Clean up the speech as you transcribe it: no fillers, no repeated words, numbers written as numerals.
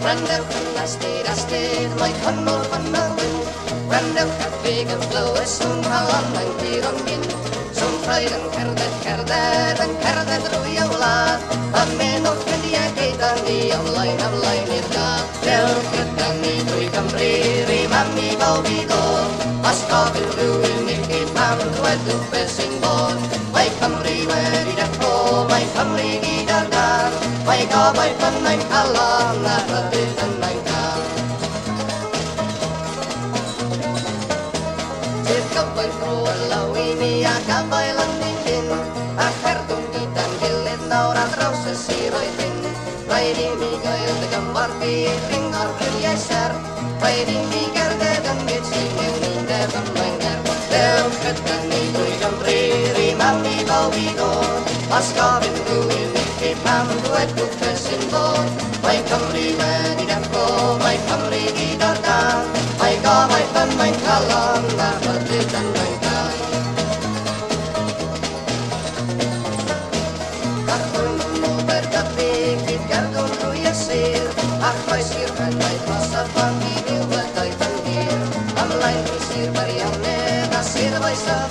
Brandewch yn astir, mae cynnwr fan y wyn. Brandewch at fig yn glywys, swn halon mae'n byr o'n gyn. Swn ffraid yn cerdded drwy y wlad. A meddwch mynd i agyd a ni ymlaen i'r gad. Dewch gyda ni drwy Gymru, ri mami bob i ddod. Os gofyn rhywun i'r gyd pam dwedwch beth sy'n bod. Mae Cymru wedi deffro, mae Cymru gyd ar dan. Mae gobaith bynnau'n calon a rhyddid yna'n cael. Tir gyfoeth ro y law i ni a gafael yn ein hyn. A cherdwn gyda'n gilydd nawr a draws y siroedd hyn. Rhaid i mi gael dy gymorthu i ddringo'r briliau serth. Rhaid i mi gerdded yn gyd sy'n mewn i nefn mae'n nerf. Dewch gyda ni drwy Gymru, ri mami bob i ddod. Os gofyn rhywun i chi pam dwedwch beth sy'n bod. Mae Cymru wedi deffro, mae Cymru gyd ar dan. Mae gobaith yn mae'n calon a rhyddid yn mae'n cael. Gallwn nhw Bergyfi, cyd gerdwn drwy y sir. A chroes i'r rhedau dros y ffond i ddiwedd daeth yn hir. Ymlaen drwy Sir Beirianedd a Sir Foesol.